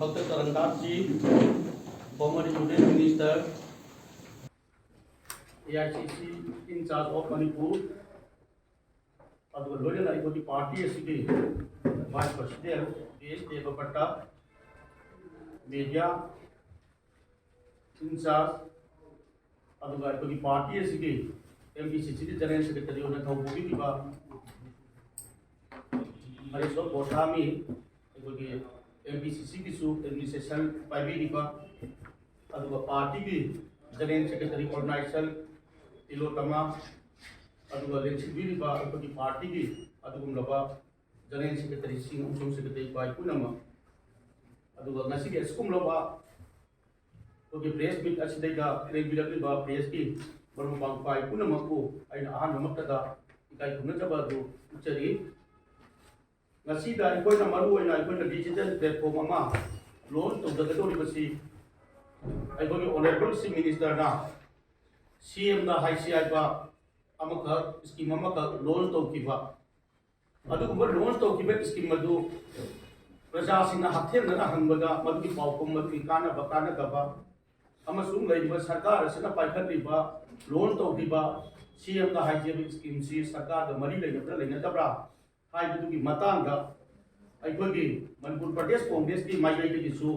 Dr. Tarantachi, former Union Minister, AICC in charge of Manipur, and the Loyal Icon Party SCD, Vice President, D.S. Devapatta, Media in charge, and the Icon Party SCD, MPCC General Secretary of the Kaubuki, Mariso Botami, MPCC की सूप administration पाइबी दिपा अदुगा party की general secretary organisation Tilottama अदुगा लेंसिबी दिपा अदुगी पार्टी की अदुगुम लबा general secretary Singh um secretary पाइ पुनमा अदुगा ngasi के स्कुम लबा ओके प्रेस मीट असिदैगा रेगुलरली प्रेस की बरम बांग पाइ पुनमा को आइन आहान मक्तदा इकाई खुनजबा दु उचरी डिजिटल प्लेटफॉर्म लॉन्च तौदगदौरिबसी honourable chief minister CM scheme launch तौखिबा लॉन्च तौखिबा स्कीम प्रजा हथेंदना हंबदा मदुगी पाउकुम कानबा कानदबा सरकार असना पाइखत्रिबा लॉन्च तौखिबा सीएम स्कीम सी सरकार मरी लेनदब्रा मनपुर प्रदेश कांग्रेस की माइकैदगिसु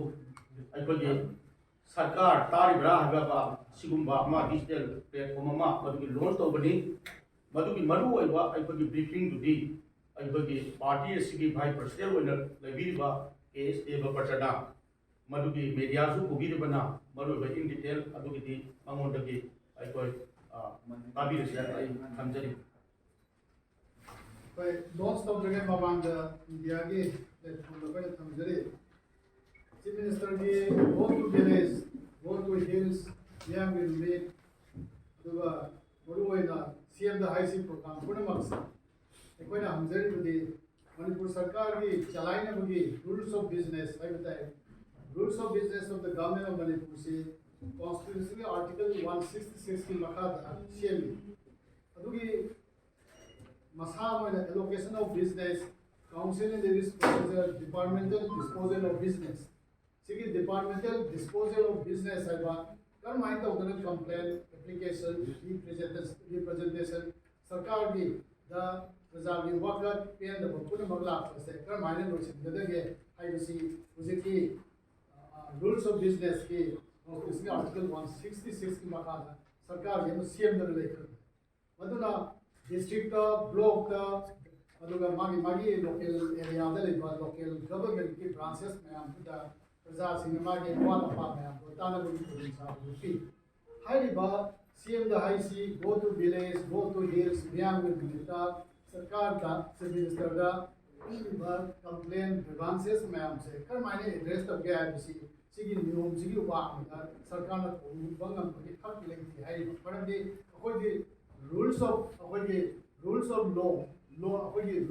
सरकार तारिब्रा डिजिटल प्लेटफॉर्म लॉन्च तौबनी briefing party vice president S देवपट्टना मीडिया पुबीबना इन डिटेल मंगोंदगी ताबीरसी लॉन्च तौद्रिगे ममांग इंडिया की प्लेटफॉर्म थमजरी चीफ मिनिस्टर की गो to village go to hills मियाम की नुमित सीएम द हाई सी प्रोग्राम पुनमक्स अखोना हमजरी मणिपुर सरकार की चलाइनबगी rules of business rules of business of the government of Manipur से कॉन्स्टिट्यूशन आर्टिकल 166 की मखादा सेमी allocation of business, council in this procedure, departmental disposal of business. See, departmental disposal of business, I want. Kar mind of the complaint, application, representation, sarkar ki the result in worker pay and the put magla se kar mind no se the I see usiki rules of business ki इसमें article 166 की मकान सरकार ये CM दर लेकर मतलब district block मागी local area local government की ब्रांचेस मैम प्रजा मागी वाल अफा मैम तानबी सीएम हाई सी go to village go to hills मैम सरकार का चीफ मिनिस्टर कंप्लेन ग्रांचेस मैम से कर मायने एड्रेस तब गया सिगी नियम सिगी वांग सरकार बंगम खत लेंथी है मरमदी अखोई rules of law अखोई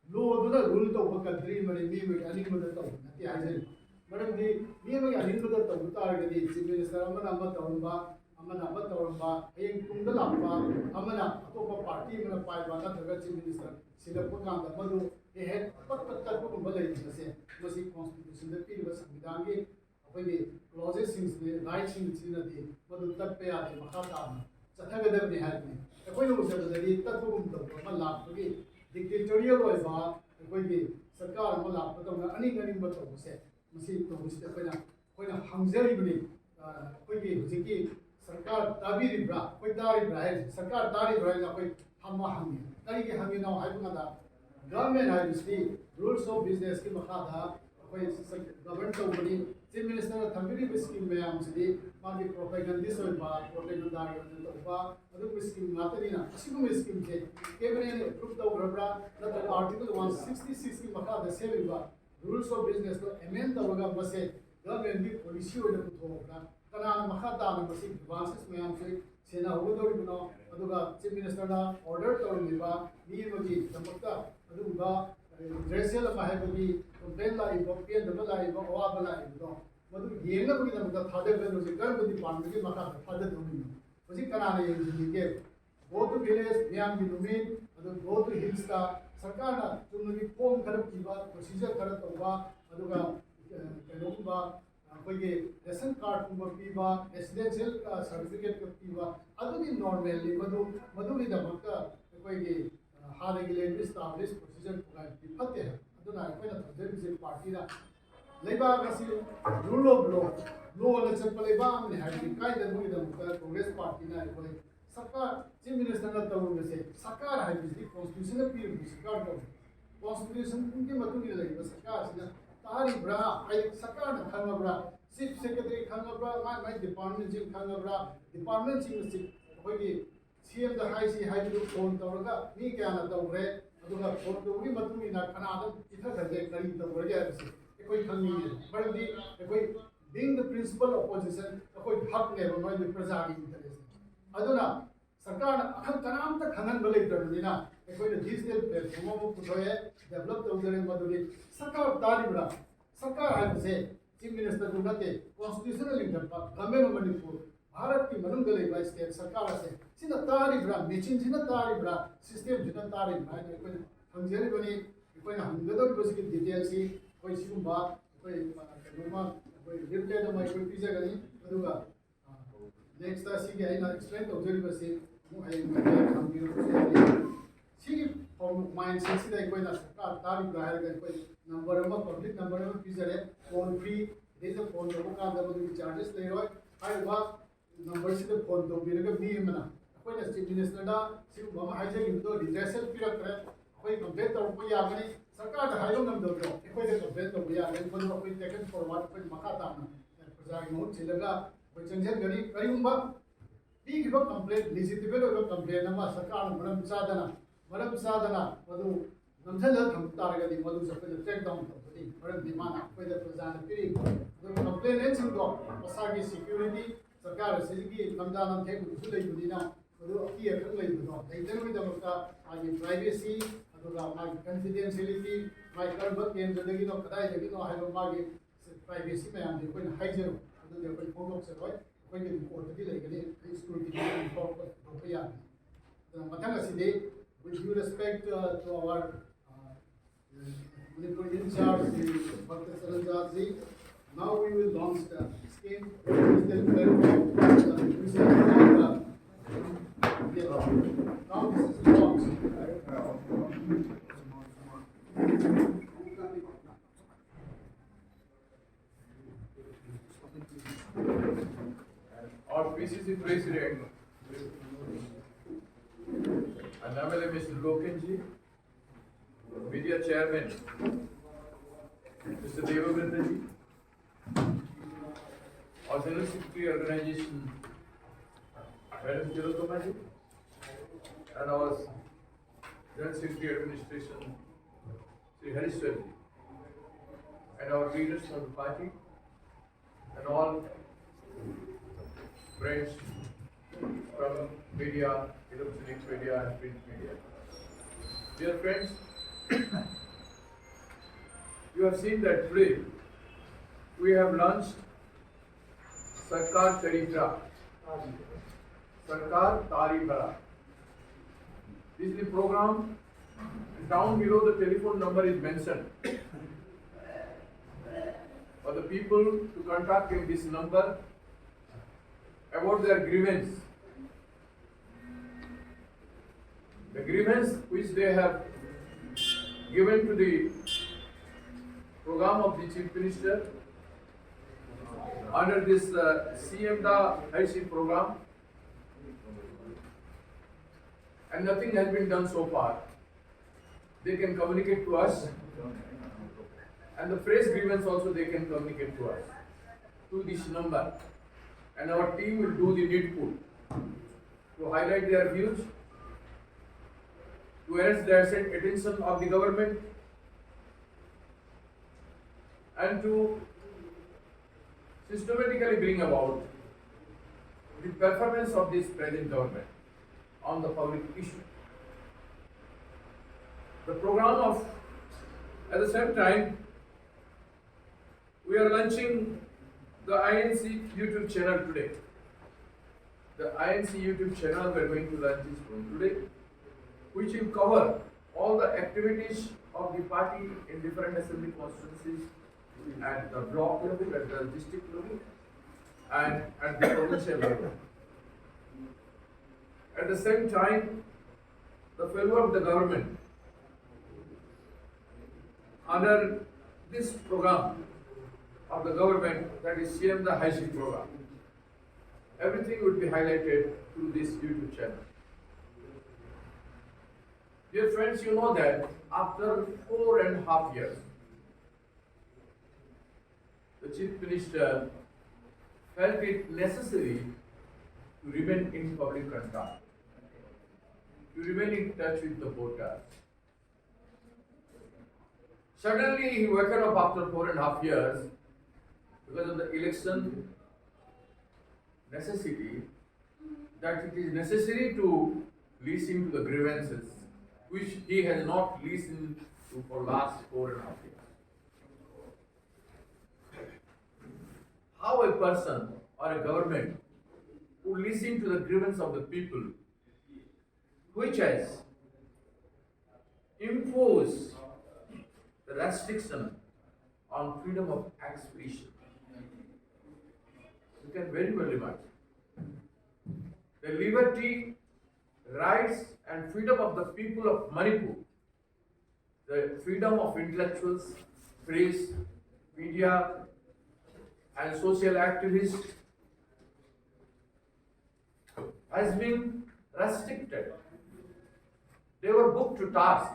law rule तो country मने मी अनिमद तो नति हाइजन मरमदी मी अनिमद तो तारगदी चीफ मिनिस्टर अमना तौरबा हें तुंग लापा अमना अतोप पार्टी मना पाइबा नथगा चीफ मिनिस्टर सिलप कांदा मदु हे पट को बलै से मसी कॉन्स्टिट्यूशन द पीरियड संविधान के अखोई क्लॉजेस सिंस ने राइट सिंस नदी मदु तत्पे आदि मखा चथगदबनी है अखोई उजदरी तत्वगुम तो लापगी डिक्टेटोरियल अखोई सरकार अमा लापदौना अनिंग तौबसे मसी तौबसे अखोना हंगजरीबनी अखोई हुजिकी सरकार ताबीरिब्रा अखोई तारिब्रा है सरकार तारिब्रा है अखोई हम्मा हंगी करिगे हंगी नाउ हाइबुंगा गवर्नमेंट हाइबसी रूल्स ऑफ बिजनेस की मखादा अखोई गवर्नमेंट तौबनी चीफ मिनिस्टर थम्बिरी स्कीम मैम से मागी प्रोपेगेंडिस्ट प्रोपेगेंडारी स्कीम स्कीम से कैबिनेट ने अप्रूव तौरब्रा नत्र आर्टिकल 166 की मखादा सेविबा रूल्स ऑफ बिजनेस को अमेंड तौरगा बसे गवर्नमेंट की पॉलिसी ओइना पुथोबना कनाना मखादा मसी एडवांसेस मैम से सेना होगदोरिबनो अदुगा चीफ मिनिस्टर ना ऑर्डर तौरमिबा मीमगी दमक्ता अदुगा ड्रेसेल माहेबगी कंप्लेन लाइबो पेन लाइबो अवाब लाइबो मधु येंगबगी दमक्ता थादबनो जे गवर्नमेंट डिपार्टमेंट की मखादा थाददोमिनो होजी कनाना येंगे गो टू विलेज मैम की नुमिन अदु गो टू हिल्स का सरकार ना चुनगी फॉर्म खरब कीबा प्रोसीजर खरब तौबा अदुगा ꯀꯩꯅꯣꯒꯨꯝꯕ ꯑꯩꯈꯣꯏꯒꯤ ꯔꯦꯁꯟ ꯀꯥꯔꯗꯀꯨꯝꯕ ꯄꯤꯕ ꯔꯦꯁꯤꯗꯦꯟꯁꯤꯌꯦꯜ ꯁꯥꯔꯇꯤꯐꯤꯀꯦꯠꯀ ꯄꯤꯕ ꯑꯗꯨꯗꯤ ꯅꯣꯔꯃꯦꯜꯂꯤ ꯃꯗꯨꯒꯤꯗꯃꯛꯇ ꯑꯩꯈꯣꯏꯒꯤ ꯍꯥꯟꯅꯒꯤ ꯂꯩꯔꯤꯕ ꯏꯁꯇꯥꯕ꯭ꯂꯤꯁ ꯄ꯭ꯔꯣꯁꯤꯖꯔ ꯊꯨꯒꯥꯏꯕꯗꯤ ꯐꯠꯇꯦ ꯑꯗꯨꯅ ꯑꯩꯈꯣꯏꯅ ꯊꯝꯖꯔꯤꯕꯁꯤ ꯄꯥꯔꯇꯤꯅ ꯂꯩꯕꯥꯛ ꯑꯁꯤ ꯔꯨꯜ ꯑꯣꯐ ꯂꯣꯅ ꯆꯠꯄ ꯂꯩꯕꯥꯛ ꯑꯃꯅꯤ ꯍꯥꯏꯕꯗꯤ ꯀꯥꯏꯗꯅꯕꯒꯤꯗꯃꯛꯇ ꯀꯣꯡꯒ꯭ꯔꯦꯁ ꯄꯥꯔꯇꯤꯅ ꯑꯩꯈꯣꯏ ꯁꯔꯀꯥꯔ ꯆꯤꯐ ꯃꯤꯅꯤꯁꯇꯔꯅ ꯇꯧꯔꯤꯕꯁꯦ ꯁꯔꯀꯥꯔ ꯍꯥꯏꯕꯁꯤꯗꯤ ꯀꯣꯟꯁꯇꯤꯇ꯭ꯌꯨꯁꯟꯅ ꯄꯤꯔꯤꯕ ꯁꯔꯀꯥꯔ ꯀꯧꯏ ꯀꯣꯟꯁꯇꯤꯇ꯭ꯌꯨꯁꯟꯒꯤ ꯃꯇꯨꯡ ꯏꯟꯅ ꯂꯩꯔꯤꯕ ꯁꯔꯀꯥꯔꯁꯤꯅ ꯇꯥꯔꯤꯕ꯭ꯔꯥ ꯍꯥꯏꯗꯤ ꯁꯔꯀꯥꯔꯅ ꯈꯪꯉꯕ꯭ꯔꯥ ꯆꯤꯐ ꯁꯦꯀ꯭ꯔꯦꯇꯔꯤ ꯈꯪꯉꯕ꯭ꯔꯥ ꯃꯥꯏ ꯗꯤꯄꯥꯔꯠꯃꯦꯟꯁꯤꯡ ꯈꯪꯉꯕ꯭ꯔꯥ ꯗꯤꯄꯥꯔꯠꯃꯦꯟꯁꯤꯡꯅ ꯑꯩꯈꯣꯏꯒꯤ ꯁꯤꯑꯦꯝꯗ ꯍꯥꯏꯁꯤ ꯍꯥꯏꯕꯗꯨ ꯐꯣꯟ ꯇꯧꯔꯒ ꯃꯤ ꯀꯌꯥꯅ ꯇꯧꯈ꯭ꯔꯦ ꯑꯗꯨꯒ ꯐꯣꯟ ꯇꯧꯕꯒꯤ ꯃꯇꯨꯡ ꯏꯟꯅ ꯀꯅꯥꯗ ꯄꯤꯊꯈ꯭ꯔꯒꯦ ꯀꯔꯤ ꯇꯧꯈ꯭ꯔꯒꯦ ꯍꯥꯏꯕꯁꯤ ꯑꯩꯈꯣꯏ ꯈꯪꯅꯤꯡꯉꯦ ꯃꯔꯝꯗꯤ ꯑꯩꯈꯣꯏ being the principal opposition ꯑꯩꯈꯣꯏ ꯍꯛꯅꯦꯕ ꯃꯣꯏꯒꯤ प्रजाꯒꯤ ꯏꯟꯇꯔꯦꯁꯅꯤ ꯑꯗꯨꯅ ꯁꯔꯀꯥꯔꯅ ꯀꯅꯥꯝꯇ ꯈꯪꯍꯟꯕ ꯂꯩꯇ꯭ꯔꯕꯅꯤꯅ ꯑꯩꯈꯣꯏꯅ ꯗꯤꯖꯤꯇꯦꯜ ꯄ꯭ꯂꯦꯠꯐꯣꯝ ꯑꯃ ꯄꯨꯊꯣꯛꯑꯦ ꯗꯦꯕꯂꯞ ꯇꯧꯖꯔꯦ ꯃꯗꯨꯗꯤ ꯁꯔꯀꯥꯔ ꯇꯥꯔꯤꯕ꯭ꯔꯥ ꯁꯔꯀꯥꯔ ꯍꯥꯏꯕꯁꯦ ꯆꯤꯐ ꯃꯤꯅꯤꯁꯇꯔꯗꯨ ꯅꯠꯇꯦ ꯀꯣꯟꯁꯇꯤꯇ꯭ꯌꯨꯁꯟꯅ ꯂꯤꯡꯈꯠꯄ ꯒꯚꯔꯟꯃꯦꯟ ꯑꯣꯐ ꯃꯅꯤꯄꯨꯔ भारत की मनुंग लेबा स्टेट सरकार से सिना तारिब्रा मेचिन सिना तारिब्रा सिस्टम सिना तारिब्रा है कोई फंक्शन बनी कोई हंगदो बस की डिटेल सी कोई सिगुंबा कोई कनुमा कोई रिप्लेट में कोई पिज्जा गनी अदुगा नेक्स्ट सी के आइना एक्सप्लेन तौजरी बस मु हाय हम बिरो सी फॉर्म माइंड से सिदा कोई ना सरकार तारिब्रा है कोई नंबर में पब्लिक नंबर में पिज्जा है फोन फ्री देश फोन दो का दबो चार्जेस ले रोय हाय बा नंबर से फोन तौबीरगा मी अमना अखोइना चीफ मिनिस्टरदा सिगुंबा अमा हाइजगिबदो रिड्रेसल पिरक्रे अखोइ कंप्लेंट तौरपा यागनी सरकार हाइलो नमदबदो अखोइदा कंप्लेंट तौबा यागनी मदु अखोइ टेकन फॉरवर्ड अखोइ मखा ताना प्रजागी महुत सिलगा अखोइ चंजनगनी करिगुंबा पीगिबा कंप्लेंट लेजिटिमेट ओइबा कंप्लेंट अमा सरकार मरम चादना मदु नमझल थम तारगदी मदु सखोइ ट्रैक डाउन तौबदी मरम दिमाना अखोइदा प्रजाना पिरि अदु कंप्लेंट सिंगदो मसागी सिक्योरिटी सरकार से लमदा लमथे कुछ लेबनिना अदु अकी अखंग लेबनो लेदनगदमका आगे प्राइवेसी अदुगा मागी कॉन्फिडेंशियलिटी माई करब केंद्रदगिनो कदाइदगिनो हाइबो मागी प्राइवेसी मयाम दे कोइन हाइजरो अदु दे कोइ फोटो से रोय कोइ के रिपोर्ट दि लेगनी स्क्रूटिनी रिपोर्ट को या मथंग असिदे with due respect to our Manipur in charge Dr. Saranjat ji, now we will launch the scheme digital platform. Now this is launched. Our PCC President, Honorable Mr. Lokenji, Media Chairman, Mr. Devabrata ji, our General Secretary Organization, Madam Tirotoma ji, and our General Secretary Administration, Sri Harishwar ji, and our leaders of the party, and all friends from media, electronic media and print media. Dear friends, you have seen that today we have launched Sarkar Tarifra. Sarkar Tarifra. This is the program. Down below the telephone number is mentioned. For the people to contact in this number about their grievance. The grievance which they have given to the program of the Chief Minister under this CM Da IC program, and nothing has been done so far. They can communicate to us, and the phrase grievance also they can communicate to us to this number, and our team will do the needful to highlight their views, to arrest the attention of the government, and to systematically bring about the performance of this present government on the public issue. The program of, at the same time, we are launching the INC YouTube channel today. The INC YouTube channel we are going to launch this from today, which will cover all the activities of the party in different assembly constituencies at the block level, at the district level, and at the provincial level. At the same time, the failure of the government under this program of the government, that is CM the High School program, everything would be highlighted through this YouTube channel. Dear friends, you know that after 4.5 years, the Chief Minister felt it necessary to remain in public contact, to remain in touch with the voters. Suddenly he woke up after 4.5 years because of the election necessity, that it is necessary to listen to the grievances which he has not listened to for last 4.5 years. How a person or a government would listen to the grievance of the people, which has imposed the restriction on freedom of expression. You can very well imagine. The liberty, rights and freedom of the people of Manipur, the freedom of intellectuals, press, media and social activists has been restricted. They were put to task.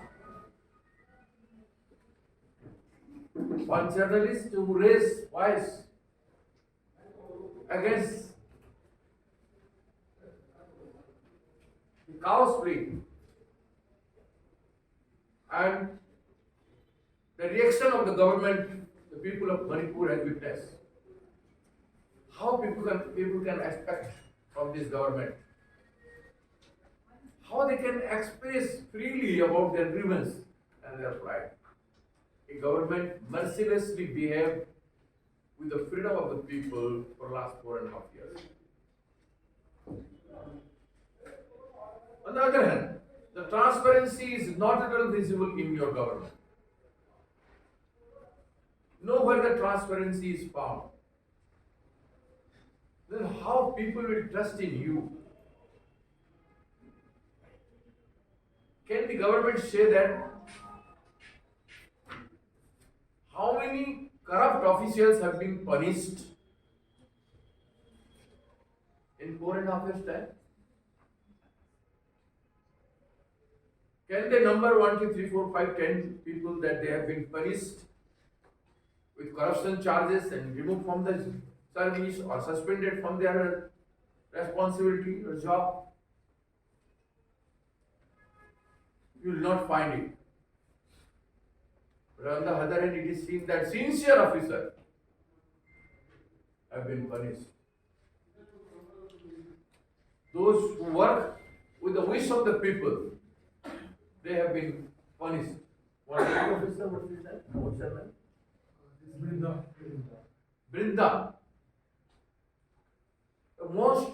One journalist who raised voice against the cow split and the reaction of the government, the people of Manipur has witnessed. How people can expect from this government? How they can express freely about their grievance and their pride? A government mercilessly behaved with the freedom of the people for the last 4.5 years. On the other hand, the transparency is not at all visible in your government. Nowhere the transparency is found. Then how people will trust in you? Can the government say that? How many corrupt officials have been punished in 4.5 years' time? Can they number 1, 2, 3, 4, 5, 10 people that they have been punished with corruption charges and removed from the service or suspended from their responsibility or job? You will not find it. But on the other hand, it is seen that sincere officers have been punished. Those who work with the wish of the people, they have been punished. What officer? What is that? What's her name? Brinda. The most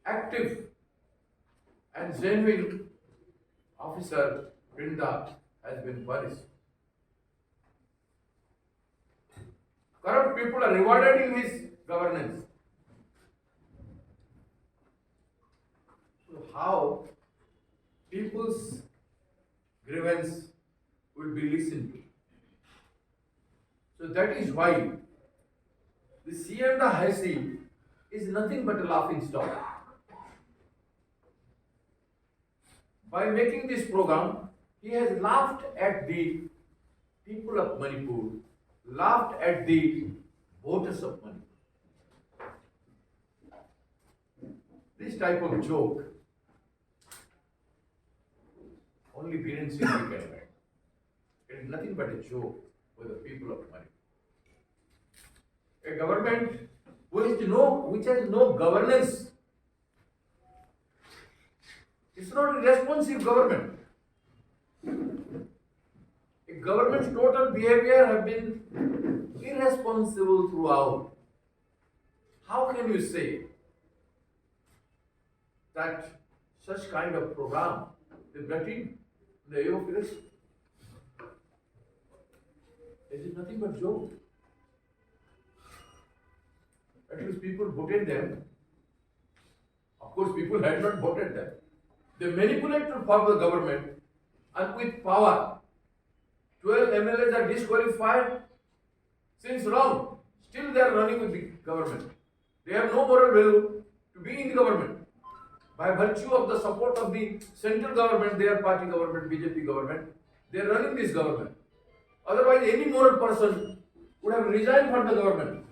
active and genuine officer, Brinda, has been punished. Corrupt people are rewarded in his governance. So how people's grievance will be listened to? So that is why the CM the Hasi is nothing but a laughing stock. By making this program, he has laughed at the people of Manipur, laughed at the voters of Manipur. This type of joke, only Biren Singh can make. It is nothing but a joke for the people of Manipur. A government which has no governance. It's not a responsive government. A government's total behavior have been irresponsible throughout. How can you say that such kind of program is brought in the year of election? It is nothing but joke. At least people voted them. Of course, people had not voted them. They manipulated to form the government, and with power, 12 MLAs are disqualified since long. Still they are running with the government. They have no moral value to be in the government. By virtue of the support of the central government, their party government, BJP government, they are running this government. Otherwise, any moral person would have resigned from the government.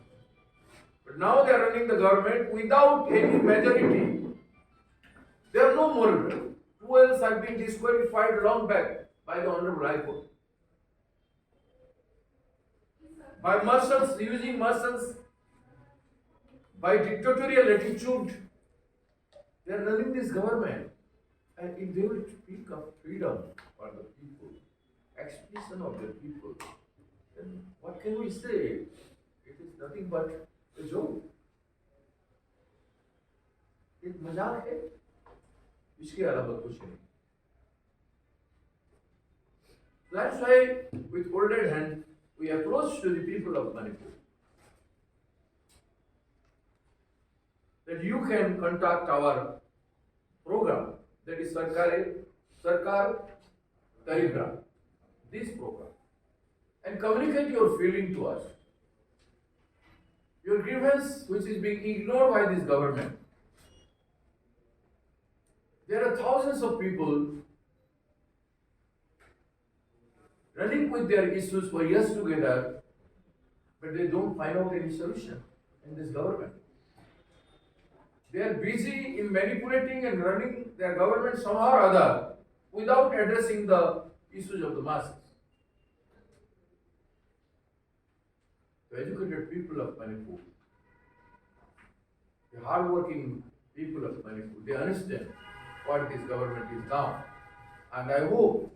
But now they are running the government without any majority. They have no moral value. 12 have been disqualified long back by the Honorable High Court. By marshals, using marshals, by dictatorial attitude, they are running this government. And if they will speak of freedom for the people, expression of the people, then what can we say? It is nothing but a joke. एक मजाक है, इसके अलावा कुछ नहीं. That's why, with folded hand, we approach to the people of Manipur that you can contact our program, that is Sarkar Tarigram, this program, and communicate your feeling to us. Your grievance, which is being ignored by this government. There are thousands of people running with their issues for years together, but they don't find out any solution in this government. They are busy in manipulating and running their government somehow or other without addressing the issues of the masses. The educated people of Manipur, the hard-working people of Manipur, they understand what this government is now. And I hope,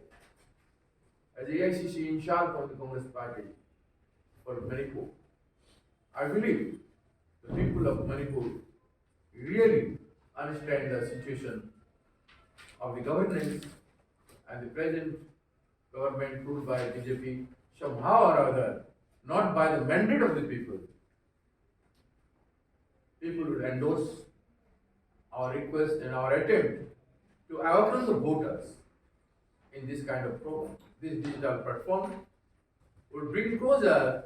as AICC in charge of the Congress Party for Manipur, I believe the people of Manipur really understand the situation of the governance and the present government ruled by BJP somehow or other, not by the mandate of the people. People will endorse our request and our attempt to awaken the voters in this kind of program. This digital platform will bring closer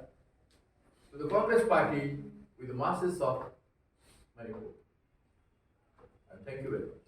to the Congress Party with the masses of Manipur. And thank you very much.